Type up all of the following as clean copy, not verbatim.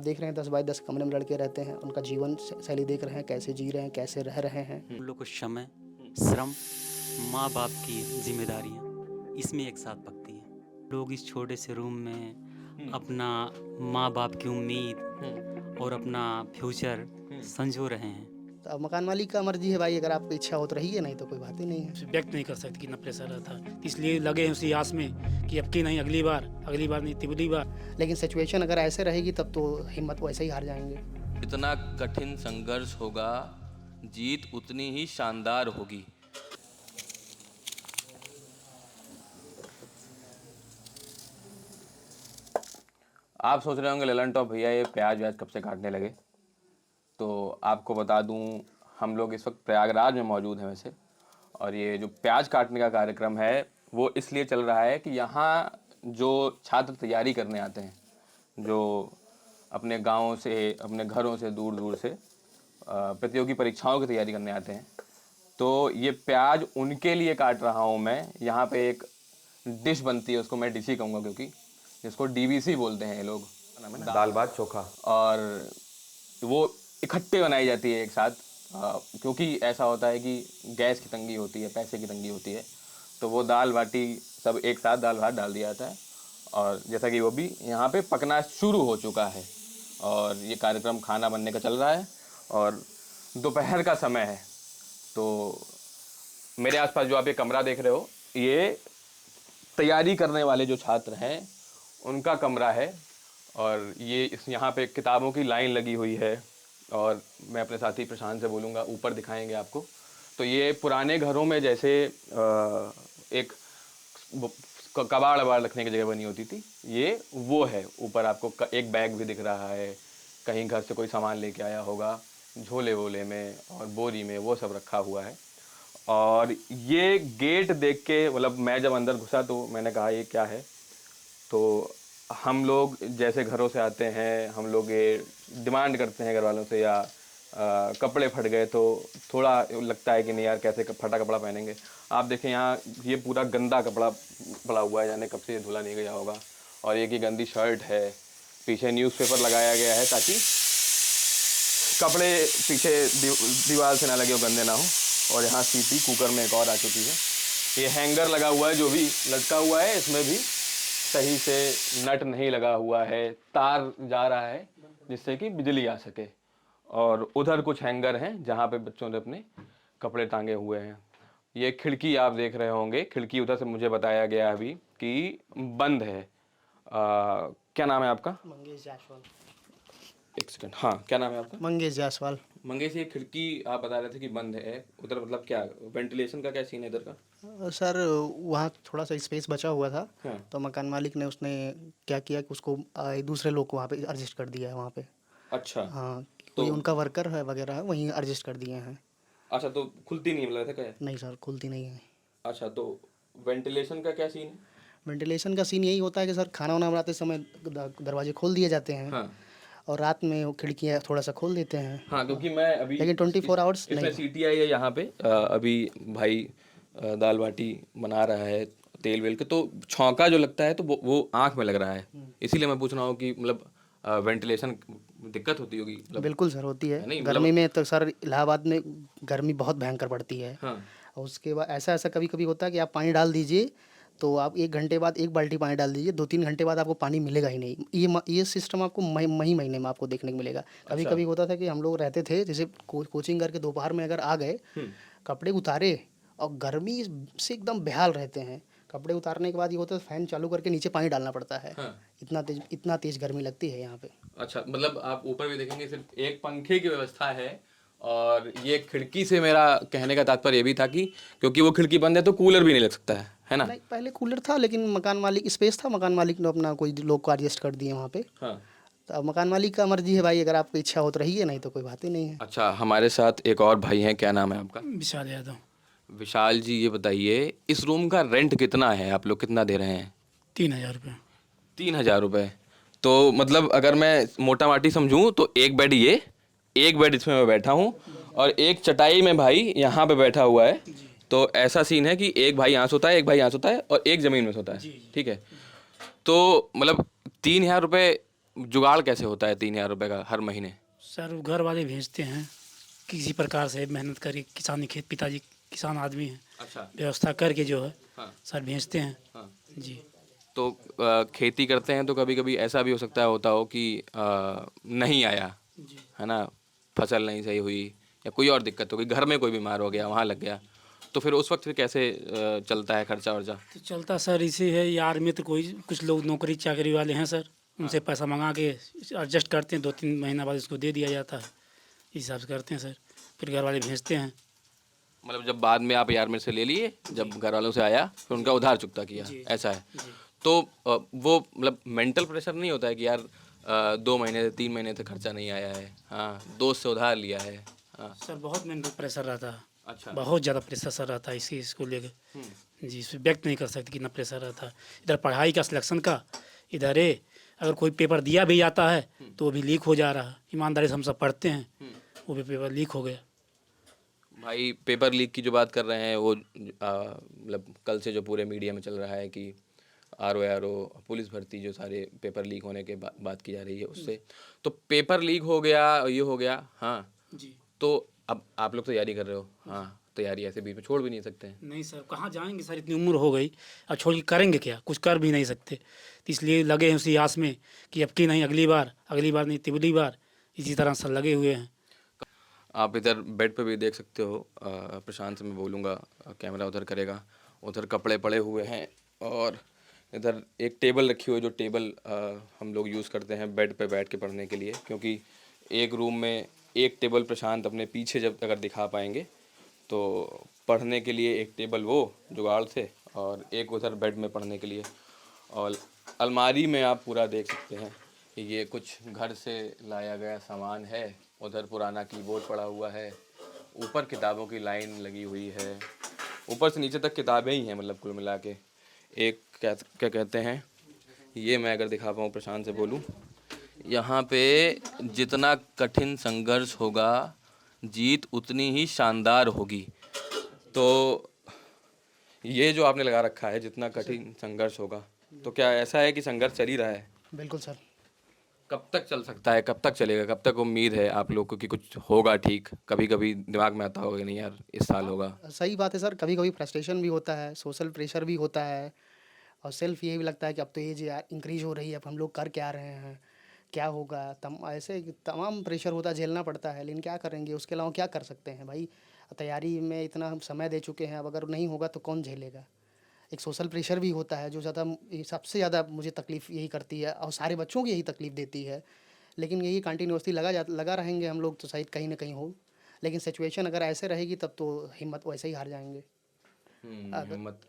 देख रहे हैं 10 बाई 10 कमरे में लड़के रहते हैं, उनका जीवन शैली देख रहे हैं, कैसे जी रहे हैं, कैसे रह रहे हैं। उन लोग को समय, श्रम, माँ बाप की जिम्मेदारियाँ इसमें एक साथ पकती हैं। लोग इस छोटे से रूम में अपना माँ बाप की उम्मीद और अपना फ्यूचर संजो रहे हैं। तो अब मकान मालिक का मर्जी है भाई, अगर आपकी इच्छा हो तो रहिए, नहीं तो कोई बात ही नहीं है। उसे व्यक्त नहीं कर सकते कितना प्रेशर रहता है, इसलिए लगे हैं उसी आस में कि अब की नहीं अगली बार नहीं तिबली बार। लेकिन सिचुएशन अगर ऐसे रहेगी तब तो हिम्मत वैसे ही हार जाएंगे। जितना कठिन संघर्ष होगा, जीत उतनी ही शानदार होगी। आप सोच रहे होंगे ललन टॉप भैया ये प्याज व्याज कब से काटने लगे। तो आपको बता दूं, हम लोग इस वक्त प्रयागराज में मौजूद हैं वैसे, और ये जो प्याज काटने का कार्यक्रम है वो इसलिए चल रहा है कि यहाँ जो छात्र तैयारी करने आते हैं, जो अपने गाँव से, अपने घरों से, दूर दूर से प्रतियोगी परीक्षाओं की तैयारी करने आते हैं, तो ये प्याज उनके लिए काट रहा हूँ मैं। यहाँ पे एक डिश बनती है, उसको मैं डिश ही कहूँगा क्योंकि जिसको डीबीसी बोलते हैं ये लोग, दाल भात चोखा, और वो इकट्ठे बनाई जाती है एक साथ। क्योंकि ऐसा होता है कि गैस की तंगी होती है, पैसे की तंगी होती है, तो वो दाल बाटी सब एक साथ दाल भात डाल दिया जाता है। और जैसा कि वो भी यहाँ पे पकना शुरू हो चुका है और ये कार्यक्रम खाना बनने का चल रहा है और दोपहर का समय है। तो मेरे आसपास जो आप ये कमरा देख रहे हो, ये तैयारी करने वाले जो छात्र हैं उनका कमरा है। और ये यहाँ पे किताबों की लाइन लगी हुई है, और मैं अपने साथी प्रशांत से बोलूँगा ऊपर दिखाएंगे आपको। तो ये पुराने घरों में जैसे एक कबाड़ वबाड़ रखने की जगह बनी होती थी, ये वो है। ऊपर आपको एक बैग भी दिख रहा है, कहीं घर से कोई सामान लेके आया होगा, झोले वोले में और बोरी में वो सब रखा हुआ है। और ये गेट देख के, मतलब मैं जब अंदर घुसा तो मैंने कहा ये क्या है। तो हम लोग जैसे घरों से आते हैं, हम लोग ये डिमांड करते हैं घर वालों से, या कपड़े फट गए तो थोड़ा लगता है कि नहीं यार कैसे फटा कपड़ा पहनेंगे। आप देखें यहाँ ये पूरा गंदा कपड़ा पड़ा हुआ है, जाने कब से धुला नहीं गया होगा। और एक ही गंदी शर्ट है, पीछे न्यूज़पेपर लगाया गया है ताकि कपड़े पीछे दीवार से ना लगे, वो गंदे ना हो। और यहाँ सीटी कुकर में एक और आ चुकी है। ये हैंगर लगा हुआ है, जो भी लटका हुआ है इसमें भी सही से नट नहीं लगा हुआ है, तार जा रहा है जिससे कि बिजली आ सके। और उधर कुछ हैंगर हैं जहाँ पे बच्चों ने अपने कपड़े टांगे हुए हैं। ये खिड़की आप देख रहे होंगे, खिड़की उधर से मुझे बताया गया अभी कि बंद है। क्या नाम है आपका? मंगेश जायसवाल। एक सेकंड, हाँ क्या नाम है आपका? मंगेश जायसवाल। मंगेश, ये खिड़की आप बता रहे थे कि बंद है उधर, मतलब क्या वेंटिलेशन का क्या सीन है इधर का? सर वहाँ थोड़ा सा स्पेस बचा हुआ था, हाँ। तो मकान मालिक ने उसने क्या किया कि उसको दूसरे लोग को वहाँ पे एडजस्ट कर दिया है वहाँ पे। अच्छा। हाँ, तो कोई उनका वर्कर है वगैरह है, वहीं एडजस्ट कर दिए हैं। अच्छा, तो खुलती नहीं लगा था क्या? नहीं सर, खुलती नहीं है। अच्छा, तो वेंटिलेशन का क्या सीन है? वेंटिलेशन का सीन यही होता है कि सर खाना वाना बनाते समय दरवाजे खोल दिए जाते हैं। हाँ और रात में वो खिड़कियाँ थोड़ा सा खोल देते हैं। हाँ, क्योंकि मैं अभी लेकिन 24 आवर्स इसमें नहीं। सीटी आई है यहाँ पे। अभी भाई दाल बाटी बना रहा है तेल वेल के, तो छौंका जो लगता है तो वो आँख में लग रहा है। इसीलिए मैं पूछ रहा हूँ कि मतलब वेंटिलेशन दिक्कत होती होगी मतलब। बिल्कुल सर, होती है। नहीं, गर्मी में तो सर इलाहाबाद में गर्मी बहुत भयंकर पड़ती है। हाँ। और उसके बाद ऐसा ऐसा कभी कभी होता है कि आप पानी डाल दीजिए, तो आप 1 घंटे बाद 1 बाल्टी पानी डाल दीजिए, 2-3 घंटे बाद आपको पानी मिलेगा ही नहीं। ये सिस्टम आपको मई महीने में आपको देखने को मिलेगा। कभी कभी होता था कि हम लोग रहते थे, जैसे कोचिंग करके दोपहर में अगर आ गए, कपड़े उतारे और गर्मी से एकदम बेहाल रहते हैं। कपड़े उतारने के बाद ये होता है फैन चालू करके नीचे पानी डालना पड़ता है। हाँ। इतना तेज गर्मी लगती है यहाँ पे। अच्छा, मतलब आप ऊपर भी देखेंगे सिर्फ एक पंखे की व्यवस्था है। और ये खिड़की से मेरा कहने का तात्पर्य ये भी था कि क्योंकि वो खिड़की बंद है तो कूलर भी नहीं लग सकता है ना? नहीं, पहले कूलर था, लेकिन मकान मालिक स्पेस था, मकान मालिक ने अपना कोई लोग को एडजस्ट कर दिए वहाँ पे। हाँ। तो अब मकान मालिक का मर्जी है भाई, अगर आपकी इच्छा हो तो रहिए, नहीं तो कोई बात ही नहीं है। अच्छा, हमारे साथ एक और भाई हैं, क्या नाम है आपका? विशाल यादव। विशाल जी, ये बताइए इस रूम का रेंट कितना है, आप लोग कितना दे रहे हैं? 3000 रुपये। 3000 रुपये। तो मतलब अगर मैं मोटा माटी समझूँ तो एक बेड ये, एक बेड इसमें मैं बैठा हूँ, और एक चटाई में भाई यहाँ पे बैठा हुआ है। तो ऐसा सीन है कि एक भाई यहाँ सोता है, एक भाई यहाँ सोता है, और एक ज़मीन में सोता है। ठीक है, तो मतलब 3000 रुपये जुगाड़ कैसे होता है 3,000 रुपये का हर महीने? सर घर वाले भेजते हैं किसी प्रकार से मेहनत करके, किसानी खेत, पिताजी किसान आदमी हैं, अच्छा। व्यवस्था करके जो है हाँ। सर भेजते हैं। हाँ। जी तो खेती करते हैं तो कभी कभी ऐसा भी हो सकता होता हो कि नहीं आया, जी है ना, फसल नहीं सही हुई या कोई और दिक्कत हो गई, घर में कोई बीमार हो गया, वहाँ लग गया, तो फिर उस वक्त फिर कैसे चलता है खर्चा वर्चा? तो चलता सर इसी है, यार मित्र कोई कुछ लोग नौकरी चाकरी वाले हैं सर, उनसे पैसा मंगा के एडजस्ट करते हैं, 2-3 महीना बाद उसको दे दिया जाता है, इस हिसाब से करते हैं सर, फिर घर वाले भेजते हैं। मतलब जब बाद में आप यार मेरे से ले लिए, जब घर वालों से आया फिर उनका उधार चुकता किया, जी। ऐसा है? जी तो वो मतलब मेंटल प्रेशर नहीं होता है कि यार 2 महीने से 3 महीने से खर्चा नहीं आया है, हाँ, दोस्त से उधार लिया है, हाँ? सर बहुत मेंटल प्रेशर रहता है, अच्छा। बहुत ज़्यादा प्रेशर सर रहता है इसी इसको लेकर। जी इसे व्यक्त नहीं कर सकते कितना प्रेशर रहता है, इधर पढ़ाई का सिलेक्शन का, इधर अगर कोई पेपर दिया भी जाता है तो वो भी लीक हो जा रहा है, ईमानदारी से हम सब पढ़ते हैं, वो भी पेपर लीक हो गया। भाई पेपर लीक की जो बात कर रहे हैं वो मतलब कल से जो पूरे मीडिया में चल रहा है कि आर ओ पुलिस भर्ती जो सारे पेपर लीक होने के बात की जा रही है उससे, तो पेपर लीक हो गया, ये हो गया, हाँ, जी तो अब आप लोग तैयारी कर रहे हो, हाँ, तैयारी ऐसे बीच में छोड़ भी नहीं सकते हैं। नहीं सर कहाँ जाएंगे सर, इतनी उम्र हो गई, अब छोड़ के करेंगे क्या, कुछ कर भी नहीं सकते, तो इसलिए लगे हैं उसी आस में कि अब की नहीं अगली बार नहीं तिगली बार, इसी तरह सर लगे हुए हैं। आप इधर बेड पे भी देख सकते हो, प्रशांत से मैं बोलूँगा कैमरा उधर करेगा, उधर कपड़े पड़े हुए हैं और इधर एक टेबल रखी हुई है, जो टेबल हम लोग यूज़ करते हैं बेड पे बैठ के पढ़ने के लिए, क्योंकि एक रूम में एक टेबल प्रशांत अपने पीछे जब अगर दिखा पाएंगे तो पढ़ने के लिए एक टेबल वो जुगाड़ थे और एक उधर बेड में पढ़ने के लिए। और अलमारी में आप पूरा देख सकते हैं कि ये कुछ घर से लाया गया सामान है, उधर पुराना कीबोर्ड पड़ा हुआ है, ऊपर किताबों की लाइन लगी हुई है, ऊपर से नीचे तक किताबें ही हैं, मतलब कुल मिला के एक क्या कहते हैं, ये मैं अगर दिखा पाऊँ प्रशांत से बोलूँ, यहाँ पे जितना कठिन संघर्ष होगा जीत उतनी ही शानदार होगी। तो ये जो आपने लगा रखा है, जितना कठिन संघर्ष होगा, तो क्या ऐसा है कि संघर्ष चल ही रहा है? बिल्कुल सर। कब तक चल सकता है, कब तक चलेगा, कब तक उम्मीद है आप लोग को कि कुछ होगा ठीक? कभी कभी दिमाग में आता होगा कि नहीं यार इस साल होगा? सही बात है सर, कभी कभी फ्रस्ट्रेशन भी होता है, सोशल प्रेशर भी होता है और सेल्फ ये भी लगता है कि अब तो एज यार इंक्रीज हो रही है, अब हम लोग कर क्या रहे हैं, क्या होगा, ऐसे तमाम प्रेशर होता है, झेलना पड़ता है, लेकिन क्या करेंगे, उसके अलावा क्या कर सकते हैं भाई, तैयारी में इतना हम समय दे चुके हैं, अब अगर नहीं होगा तो कौन झेलेगा। एक सोशल प्रेशर भी होता है जो सबसे ज़्यादा मुझे तकलीफ़ यही करती है और सारे बच्चों को यही तकलीफ़ देती है, लेकिन यही कंटिन्यूअसली लगा रहेंगे हम लोग तो शायद कहीं ना कहीं हो, लेकिन सिचुएशन अगर ऐसे रहेगी तब तो हिम्मत वैसे ही हार जाएंगे। हिम्मत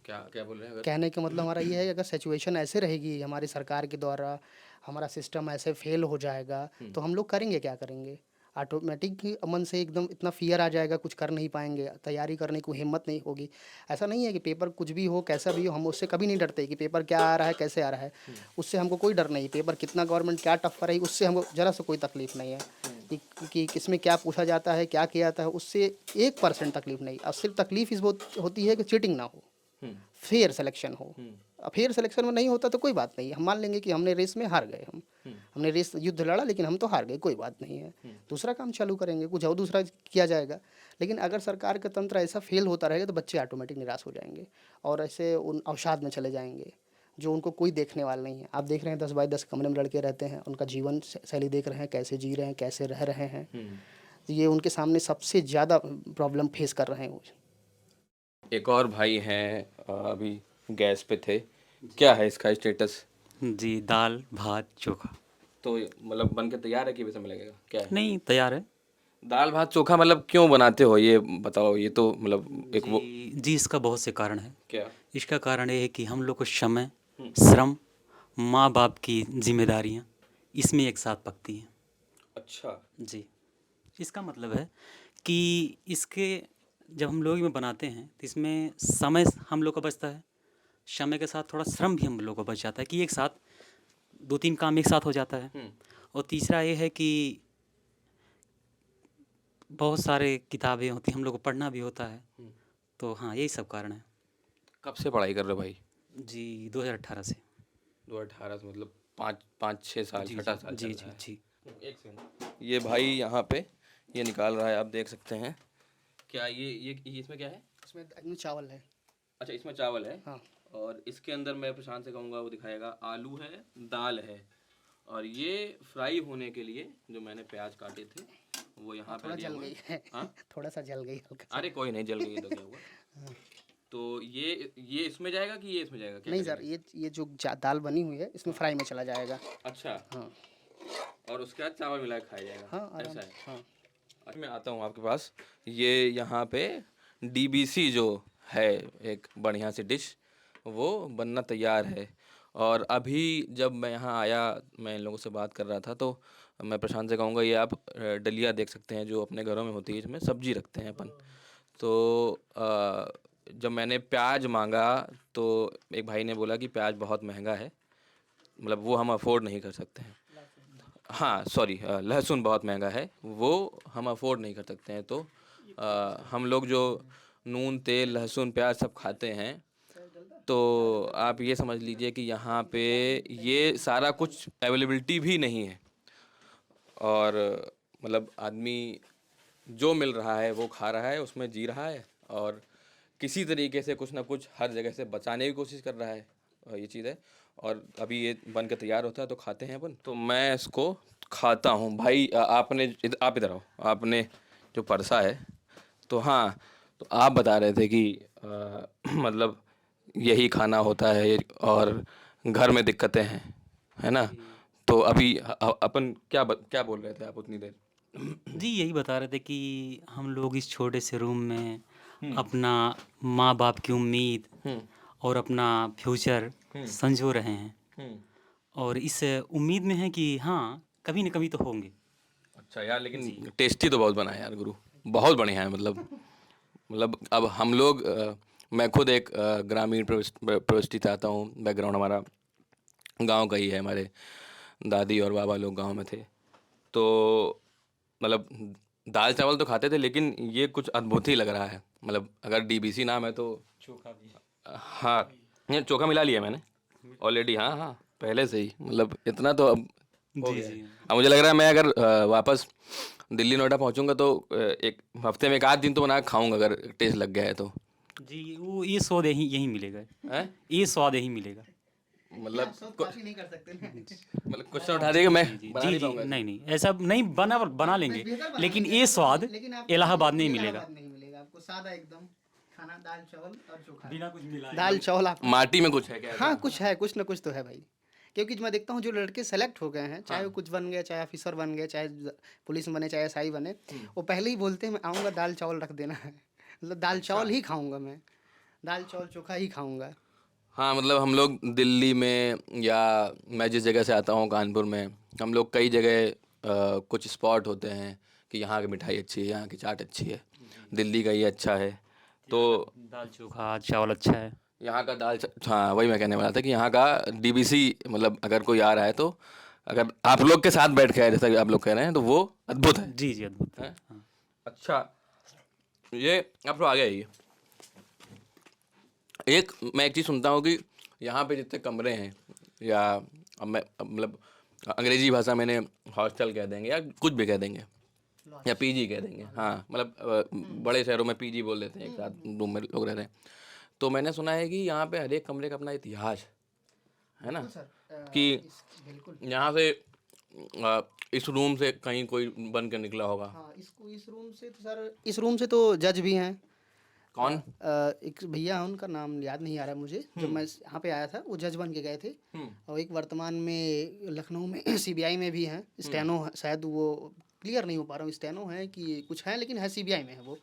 क्या क्या बोल रहे हैं? अगर कहने का मतलब हमारा ये है कि अगर सिचुएशन ऐसे रहेगी हमारी सरकार के द्वारा, हमारा सिस्टम ऐसे फेल हो जाएगा तो हम लोग करेंगे क्या करेंगे, ऑटोमेटिक ही मन से एकदम इतना फियर आ जाएगा, कुछ कर नहीं पाएंगे, तैयारी करने को हिम्मत नहीं होगी। ऐसा नहीं है कि पेपर कुछ भी हो कैसा भी हो, हम उससे कभी नहीं डरते कि पेपर क्या आ रहा है कैसे आ रहा है, उससे हमको कोई डर नहीं, पेपर कितना गवर्नमेंट क्या टफ कर रही है उससे हमको ज़रा सा कोई तकलीफ़ नहीं है कि किसमें क्या पूछा जाता है क्या किया जाता है, उससे 1% तकलीफ़ नहीं। और सिर्फ तकलीफ़ इस होती है कि चीटिंग ना हो, फेयर सिलेक्शन हो। फेयर सिलेक्शन में नहीं होता तो कोई बात नहीं, हम मान लेंगे कि हमने रेस में हार गए, हमने रेस युद्ध लड़ा लेकिन हम तो हार गए, कोई बात नहीं है, दूसरा काम चालू करेंगे, कुछ और दूसरा किया जाएगा। लेकिन अगर सरकार का तंत्र ऐसा फेल होता रहेगा तो बच्चे ऑटोमेटिक निराश हो जाएंगे और ऐसे उन अवसाद में चले जाएंगे जो उनको कोई देखने वाला नहीं है। आप देख रहे हैं 10 बाई 10 कमरे में लड़के रहते हैं, उनका जीवन शैली देख रहे हैं, कैसे जी रहे हैं, कैसे रह रहे हैं, ये उनके सामने सबसे ज़्यादा प्रॉब्लम फेस कर रहे हैं वो। एक और भाई हैं अभी गैस पे थे, क्या है इसका स्टेटस? जी दाल भात चोखा। तो मतलब बन के तैयार है कि वैसे मिलेगा, क्या है? नहीं तैयार है। दाल भात चोखा मतलब क्यों बनाते हो ये बताओ, ये तो मतलब एक वो जी इसका बहुत से कारण है। क्या? इसका कारण ये है कि हम लोग को समय, श्रम, माँ बाप की जिम्मेदारियाँ इसमें एक साथ पकती हैं। अच्छा। जी इसका मतलब है कि इसके जब हम लोग में बनाते हैं तो इसमें समय हम लोग का बचता है, समय के साथ थोड़ा श्रम भी हम लोग को बच जाता है कि एक साथ 2-3 काम एक साथ हो जाता है। और तीसरा ये है कि बहुत सारे किताबें होती हैं, हम लोग को पढ़ना भी होता है। तो हाँ यही सब कारण है। कब से पढ़ाई कर रहे हो भाई? जी 2018 से। 2018 से मतलब पाँच छः साल जी छठा साल जी चल जी रहा है। जी एक सेकंड, ये भाई यहाँ पे ये निकाल रहा है, आप देख सकते हैं। क्या ये इसमें क्या है? इसमें चावल है। अच्छा, इसमें चावल है। हाँ। और इसके अंदर मैं प्रशांत से कहूँगा वो दिखाएगा, आलू है, दाल है, और ये फ्राई होने के लिए जो मैंने प्याज काटे थे वो यहाँ पे थोड़ा दिया जल हुआ गई है। है। हाँ, थोड़ा सा जल गई हल्का सा। अरे कोई नहीं, जल गई तो क्या हुआ। तो ये इसमें जाएगा कि ये इसमें जाएगा, क्या नहीं सर, करेंगे? ये जो दाल बनी हुई है इसमें फ्राई में चला जाएगा। अच्छा, हाँ और उसके बाद चावल मिला के खाया जाएगा। हाँ आराम। ऐसा है। हाँ अच्छा, मैं आता हूँ आपके पास। ये यहाँ पे डीबीसी जो है, एक बढ़िया सी डिश, वो बनना तैयार है। और अभी जब मैं यहाँ आया, मैं इन लोगों से बात कर रहा था, तो मैं प्रशांत से कहूँगा ये आप डलिया देख सकते हैं जो अपने घरों में होती है, इसमें सब्जी रखते हैं अपन। तो जब मैंने प्याज मांगा तो एक भाई ने बोला कि प्याज बहुत महंगा है, मतलब वो हम अफोर्ड नहीं कर सकते हैं। हाँ सॉरी, लहसुन बहुत महंगा है, वो हम अफोर्ड नहीं कर सकते हैं। तो हम लोग जो नून तेल लहसुन प्याज सब खाते हैं, तो आप ये समझ लीजिए कि यहाँ पे ये सारा कुछ अवेलेबिलिटी भी नहीं है। और मतलब आदमी जो मिल रहा है वो खा रहा है, उसमें जी रहा है, और किसी तरीके से कुछ ना कुछ हर जगह से बचाने की कोशिश कर रहा है। ये चीज़ है। और अभी ये बन के तैयार होता है तो खाते हैं अपन। तो मैं इसको खाता हूँ भाई। आप इधर आओ, आपने जो परसा है, तो हाँ, तो आप बता रहे थे कि मतलब यही खाना होता है और घर में दिक्कतें हैं, है ना? तो अभी अपन क्या बोल रहे थे आप उतनी देर? जी यही बता रहे थे कि हम लोग इस छोटे से रूम में अपना माँ बाप की उम्मीद और अपना फ्यूचर संजो रहे हैं, और इस उम्मीद में है कि हाँ कभी न कभी तो होंगे। अच्छा यार, लेकिन टेस्टी तो बहुत बना है यार गुरु, बहुत बढ़िया है। मतलब अब हम लोग मैं खुद एक ग्रामीण प्रविष्टि से आता हूँ, बैकग्राउंड हमारा गांव का ही है। हमारे दादी और बाबा लोग गांव में थे, तो मतलब दाल चावल तो खाते थे, लेकिन ये कुछ अद्भुत ही लग रहा है। मतलब अगर डीबीसी नाम है तो चोखा भी हाँ, ये चोखा मिला लिया मैंने ऑलरेडी। हाँ हाँ, पहले से ही, मतलब इतना तो अब हो जी गया है। जी अब मुझे लग रहा है मैं अगर वापस दिल्ली नोएडा पहुंचूंगा तो एक हफ्ते में एक आध दिन तो बना के खाऊंगा, अगर टेस्ट लग गया है तो। जी, वो ये स्वाद यही यही मिलेगा, हैं? ये स्वाद यही मिलेगा। मतलब कॉपी नहीं कर सकते ना। मतलब क्वेश्चन उठा देगा, मैं जी जी बना जी नहीं जी पाऊंगा ऐसे। नहीं नहीं ऐसा नहीं बना लेंगे, बेहतर बना लेकिन लेंगे, ये स्वाद लेकिन आपको इलाहाबाद नहीं मिलेगा। इलाहाबाद नहीं मिलेगा आपको, सादा एकदम खाना, दाल चावल और चोखा। बिना कुछ मिलाए। दाल चावल आप। माटी में कुछ है क्या? हाँ कुछ है, कुछ ना कुछ तो है भाई। क्योंकि मैं देखता हूँ जो लड़के सेलेक्ट हो गए हैं, चाहे वो कुछ बन गए, चाहे ऑफिसर बन गए, चाहे पुलिस में बने, चाहे एसआई बने, वो पहले ही बोलते हैं मैं आऊँगा दाल चावल रख देना है। मतलब दाल चावल ही खाऊंगा मैं, दाल चावल चोखा ही खाऊंगा। हाँ, मतलब हम लोग दिल्ली में, या मैं जिस जगह से आता हूँ कानपुर में, हम लोग कई जगह कुछ स्पॉट होते हैं कि यहाँ की मिठाई अच्छी है, यहाँ की चाट अच्छी है, दिल्ली का ये अच्छा है। तो दाल चोखा चावल अच्छा है। यहाँ का हाँ वही मैं कहने वाला था कि यहाँ का डीबीसी, मतलब अगर कोई आ रहा है तो अगर आप लोग के साथ बैठ के आए जैसा कि आप लोग कह रहे हैं, तो वो अद्भुत है। जी जी अद्भुत है। हैं? हाँ। अच्छा, ये अब तो आ गया ये। मैं एक चीज़ सुनता हूँ कि यहाँ पे जितने कमरे हैं, या मतलब अंग्रेजी भाषा में हॉस्टल कह देंगे या कुछ भी कह देंगे, या पीजी कह देंगे। हाँ, मतलब बड़े शहरों में पीजी बोल देते हैं, एक साथ रूम में लोग रहते हैं। तो मैंने सुना है कि यहाँ पे हर एक कमरे का अपना इतिहास है ना, कि बिल्कुल। यहाँ से इस रूम से कहीं कोई बन के निकला होगा। हाँ इस रूम से तो सर, इस रूम से तो जज भी हैं। कौन? एक भैया हैं, उनका नाम याद नहीं आ रहा है मुझे। जब मैं यहाँ पे आया था वो जज बन के गए थे। और एक वर्तमान में लखनऊ में सीबीआई में भी हैं, स्टेनो शायद, वो क्लियर नहीं हो पा रहा हूँ स्टेनो है कि कुछ है, लेकिन है सीबीआई में है वो।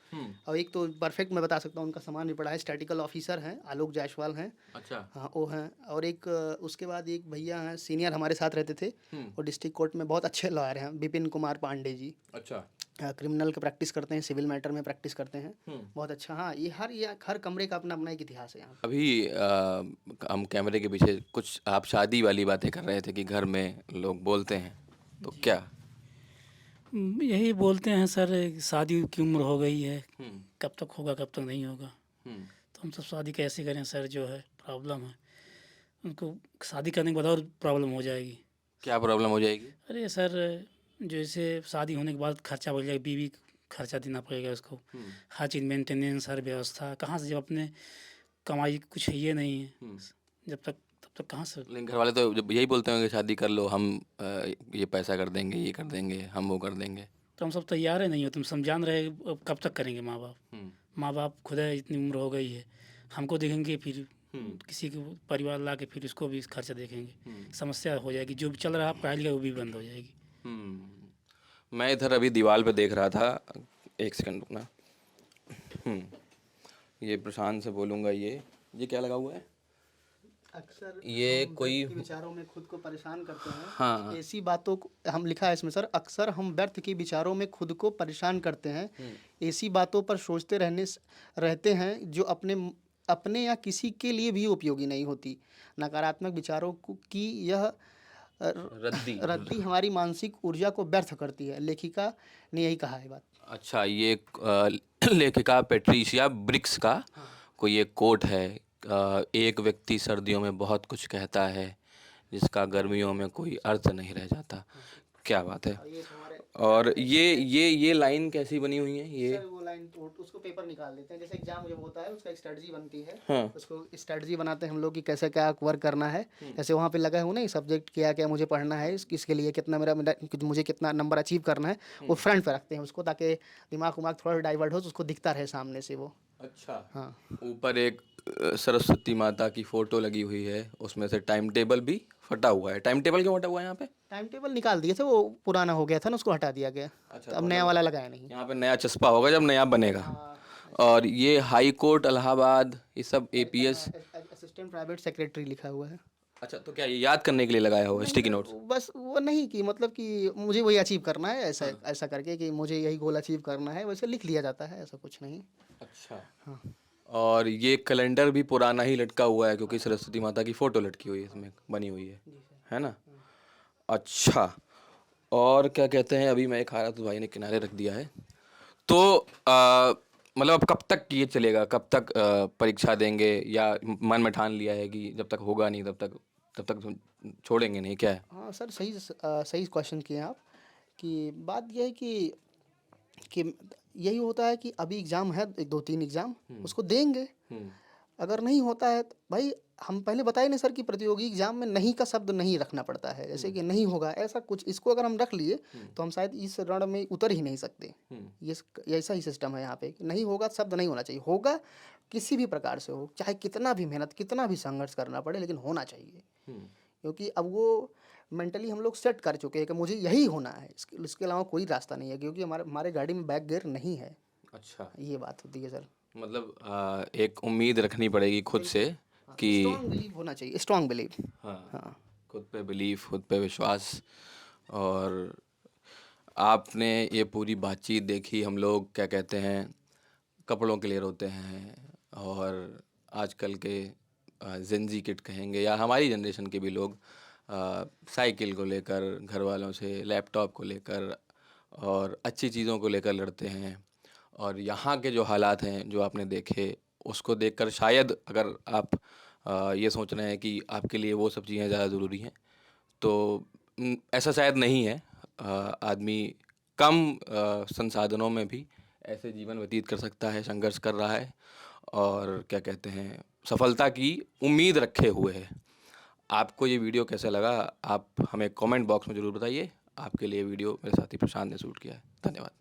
और एक तो परफेक्ट मैं बता सकता हूँ, उनका सामान भी पड़ा है, स्टैटिकल ऑफिसर हैं, आलोक जायसवाल हैं। अच्छा। हाँ वो हैं। और एक उसके बाद एक भैया हैं सीनियर, हमारे साथ रहते थे, और डिस्ट्रिक्ट कोर्ट में बहुत अच्छे लॉयर हैं, विपिन कुमार पांडे जी। अच्छा। क्रिमिनल का प्रैक्टिस करते हैं, सिविल मैटर में प्रैक्टिस करते हैं, बहुत अच्छा। हाँ ये हर कमरे का अपना अपना एक इतिहास है यहाँ पे। अभी हम कैमरे के पीछे कुछ आप शादी वाली बातें कर रहे थे कि घर में लोग बोलते हैं, तो क्या? यही बोलते हैं सर, शादी की उम्र हो गई है, कब तक होगा कब तक नहीं होगा। तो हम सब शादी कैसे करें सर, जो है प्रॉब्लम है। उनको शादी करने के बाद और प्रॉब्लम हो जाएगी। क्या प्रॉब्लम हो जाएगी? अरे सर, जैसे शादी होने के बाद खर्चा बढ़ जाएगा, बीवी खर्चा देना पड़ेगा उसको, हर चीज़ मेंटेनेंस, हर व्यवस्था कहाँ से, जब अपने कमाई कुछ है ये नहीं है जब तक, तब तक कहाँ से। लेकिन घर वाले तो जब यही बोलते होंगे शादी कर लो, हम ये पैसा कर देंगे, ये कर देंगे, हम वो कर देंगे। तो हम सब तैयार है नहीं हो, तुम समझान रहे, अब कब तक करेंगे माँ बाप। माँ बाप खुद है, इतनी उम्र हो गई है, हमको देखेंगे फिर किसी के परिवार ला के फिर उसको भी खर्चा देखेंगे, समस्या हो जाएगी। जो भी चल रहा है पढ़ाई लिखाई वो भी बंद हो जाएगी। मैं इधर अभी दीवार पे देख रहा था, एक सेकंड रुकना। ये प्रशांत से बोलूँगा, ये क्या लगा हुआ है? अक्सर ये हम कोई व्यर्थ के विचारों में खुद को परेशान करते हैं। हाँ। ऐसी बातों को हम लिखा है इसमें सर, अक्सर हम व्यर्थ के विचारों में खुद को परेशान करते हैं, ऐसी बातों पर सोचते रहते हैं जो अपने या किसी के लिए भी उपयोगी नहीं होती। नकारात्मक विचारों की यह रद्दी हमारी मानसिक ऊर्जा को व्यर्थ करती है। लेखिका ने यही कहा है बात। अच्छा, ये लेखिका पैट्रिशिया ब्रिक्स का कोई एक कोट है, एक व्यक्ति सर्दियों में बहुत कुछ कहता है जिसका गर्मियों में कोई अर्थ नहीं रह जाता। क्या बात है। और ये लाइन कैसी बनी हुई है? ये सर वो लाइन उसको पेपर निकाल देते हैं, जैसे एग्जाम जब होता है उसका एक स्ट्रेटजी बनती है। हाँ। उसको स्ट्रेटजी बनाते हैं हम लोग कि कैसे क्या वर्क करना है। जैसे वहाँ पे लगा हूँ ना, सब्जेक्ट क्या क्या मुझे पढ़ना है, इसके लिए कितना मुझे कितना नंबर अचीव करना है, वो फ्रंट पे रखते हैं उसको, ताकि दिमाग थोड़ा डाइवर्ट हो तो उसको दिखता रहे सामने से वो। अच्छा। हाँ। ऊपर एक सरस्वती माता की फोटो लगी हुई है, उसमें से टाइम टेबल भी फटा हुआ है। टाइम टेबल क्यों फटा हुआ है यहाँ पे? टाइम टेबल निकाल दिए थे, वो पुराना हो गया था ना, उसको हटा दिया गया। अच्छा, तो अब नया वाला लगाया नहीं। यहाँ पे नया चस्पा होगा जब नया बनेगा। और ये हाई कोर्ट इलाहाबाद, ये सब एपीएस। असिस्टेंट प्राइवेट सेक्रेटरी लिखा हुआ है। अच्छा, तो क्या ये याद करने के लिए लगाया हुआ स्टिकी नोट्स? बस वो नहीं कि मतलब कि मुझे वही अचीव करना है, ऐसा करके कि मुझे यही गोल अचीव करना है, वैसे लिख लिया जाता है, ऐसा कुछ नहीं। अच्छा। हाँ। और ये कैलेंडर भी पुराना ही लटका हुआ है क्योंकि सरस्वती माता की फोटो लटकी हुई है इसमें, बनी हुई है ना? अच्छा। और क्या कहते हैं, अभी मैं एक हारा तो भाई ने किनारे रख दिया है, तो मतलब अब कब तक ये चलेगा? कब तक परीक्षा देंगे, या मन में ठान लिया है कि जब तक होगा नहीं तब तक छोड़ेंगे नहीं, क्या है? हाँ सर, सही क्वेश्चन किए आप। कि बात यह है कि यही होता है कि अभी एग्ज़ाम है, 2-3 एग्ज़ाम उसको देंगे। अगर नहीं होता है तो भाई, हम पहले बताए नहीं सर कि प्रतियोगी एग्जाम में नहीं का शब्द नहीं रखना पड़ता है, जैसे कि नहीं होगा ऐसा कुछ, इसको अगर हम रख लिए तो हम शायद इस रण में उतर ही नहीं सकते। ये ऐसा ही सिस्टम है यहाँ पे, नहीं होगा शब्द नहीं होना चाहिए। होगा किसी भी प्रकार से हो, चाहे कितना भी मेहनत, कितना भी संघर्ष करना पड़े, लेकिन होना चाहिए। क्योंकि अब वो मेंटली हम लोग सेट कर चुके हैं कि मुझे यही होना है, इसके अलावा कोई रास्ता नहीं है, क्योंकि हमारे गाड़ी में बैक गियर नहीं है। अच्छा, ये बात होती है सर। मतलब एक उम्मीद रखनी पड़ेगी खुद से कि स्ट्रॉन्ग बिलीव होना चाहिए, स्ट्रॉन्ग बिलीव। हाँ, खुद पे बिलीफ, खुद पे विश्वास। और आपने ये पूरी बातचीत देखी, हम लोग क्या कहते हैं, कपड़ों के लिए रोते हैं, और आजकल के जेनजी किड कहेंगे या हमारी जनरेशन के भी लोग साइकिल को लेकर, घर वालों से लैपटॉप को लेकर और अच्छी चीज़ों को लेकर लड़ते हैं। और यहाँ के जो हालात हैं जो आपने देखे, उसको देखकर शायद अगर आप ये सोच रहे हैं कि आपके लिए वो सब चीज़ें ज़्यादा ज़रूरी हैं, तो ऐसा शायद नहीं है। आदमी कम संसाधनों में भी ऐसे जीवन व्यतीत कर सकता है, संघर्ष कर रहा है और क्या कहते हैं, सफलता की उम्मीद रखे हुए है। आपको ये वीडियो कैसा लगा, आप हमें कमेंट बॉक्स में ज़रूर बताइए। आपके लिए वीडियो मेरे साथी प्रशांत ने शूट किया है। धन्यवाद।